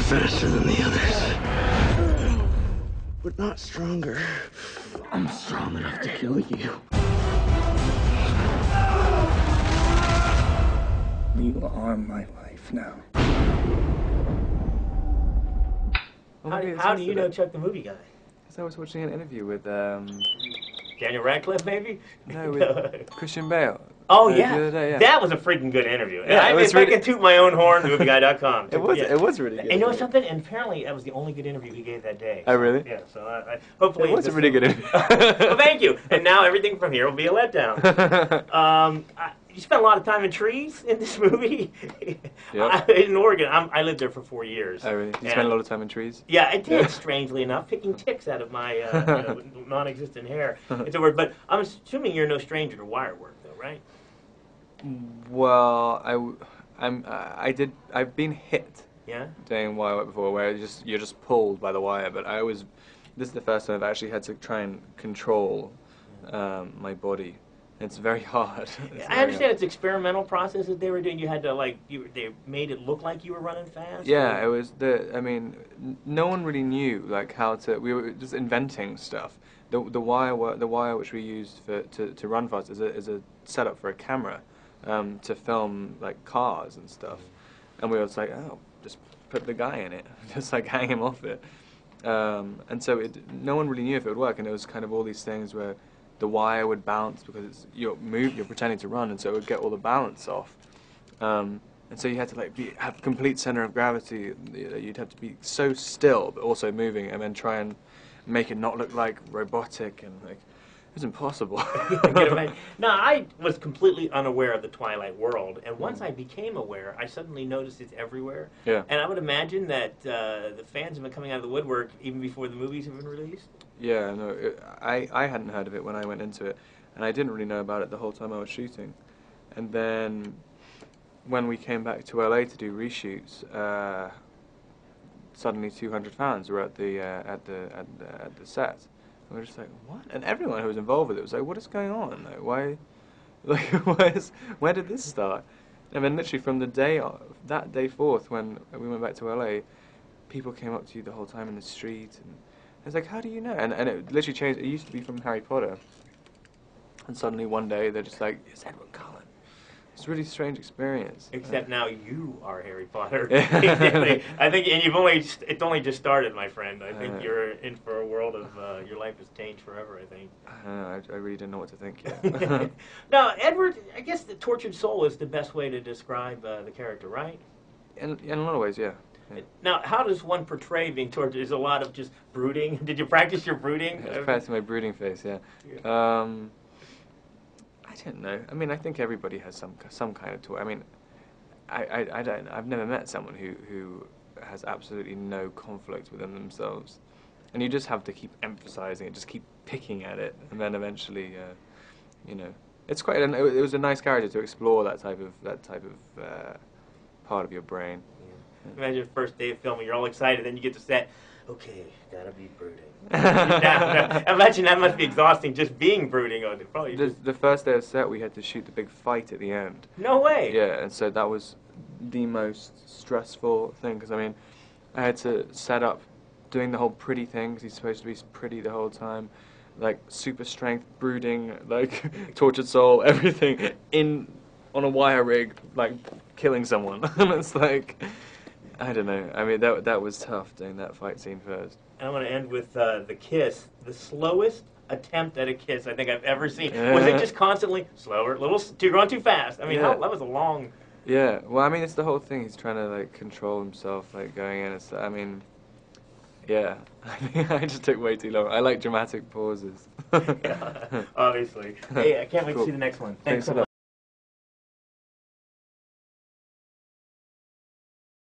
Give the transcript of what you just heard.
faster than the others, but not stronger. I'm strong enough to kill you. You are my life now. How do you know Chuck the Movie Guy? Because I was watching an interview with Daniel Radcliffe, maybe? No, with Christian Bale. Oh, yeah. The other day, yeah. That was a freaking good interview. Yeah, I can toot my own horn, movieguy.com. It was really good. And you know something? And apparently that was the only good interview he gave that day. Oh, really? Yeah, so I hopefully... It was a really good interview. Well, thank you. And now everything from here will be a letdown. You spent a lot of time in trees in this movie. Yep. In Oregon. I lived there for 4 years. Oh, really? You spent a lot of time in trees? Yeah, I did, strangely enough, picking ticks out of my non-existent hair. It's a word, but I'm assuming you're no stranger to wire work, though, right? Well, I've been hit. Yeah. Doing wire work before, where you're just pulled by the wire. But this is the first time I've actually had to try and control my body. It's very hard. I understand it's experimental process that they were doing. You had to they made it look like you were running fast. Yeah, it was no one really knew how to. We were just inventing stuff. The wire which we used to run fast is a setup for a camera, to film cars and stuff, and we were like, oh, just put the guy in it, just hang him off it, and so no one really knew if it would work, and it was kind of all these things where the wire would bounce because you're pretending to run, and so it would get all the balance off. And so you had to have complete center of gravity. You'd have to be so still, but also moving, and then try and make it not look robotic, and it was impossible. No, I was completely unaware of the Twilight world, and once I became aware, I suddenly noticed it's everywhere. Yeah. And I would imagine that the fans have been coming out of the woodwork even before the movies have been released. Yeah, no, I hadn't heard of it when I went into it, and I didn't really know about it the whole time I was shooting. And then when we came back to LA to do reshoots, suddenly 200 fans were at the set. And we were just like, what? And everyone who was involved with it was like, what is going on? Where did this start? And then literally from that day forth, when we went back to LA, people came up to you the whole time in the street, and it's like, how do you know? And it literally changed. It used to be from Harry Potter, and suddenly one day they're just like, it's Edward Cullen. It's a really strange experience. Except now you are Harry Potter. I think, and it's only just started, my friend. I think you're in for a world of, your life has changed forever, I think. I really didn't know what to think yet. Now, Edward, I guess the tortured soul is the best way to describe the character, right? In a lot of ways, yeah. Now, how does one portray being tortured? Is a lot of just brooding? Did you practice your brooding? I practiced my brooding face, yeah. I don't know. I mean, I think everybody has some kind of torture. I mean, I've never met someone who has absolutely no conflict within themselves, and you just have to keep emphasizing it, just keep picking at it, and then eventually, it's quite. It was a nice character to explore that type of part of your brain. Imagine the first day of filming, you're all excited, then you get to set, okay, gotta be brooding. Imagine that must be exhausting, just being brooding. The first day of set, we had to shoot the big fight at the end. No way! Yeah, and so that was the most stressful thing, because, I mean, I had to set up doing the whole pretty thing, because he's supposed to be pretty the whole time, super strength, brooding, tortured soul, everything, on a wire rig, killing someone. And it's I don't know. I mean, that was tough doing that fight scene first. I want to end with the kiss. The slowest attempt at a kiss I think I've ever seen. Was it just constantly slower, you're going too fast? I mean, that was a long... Yeah, well, I mean, it's the whole thing. He's trying to, control himself, going in. I mean, yeah. I think I just took way too long. I like dramatic pauses. Yeah, obviously. Hey, I can't wait to see the next one. Thanks so much.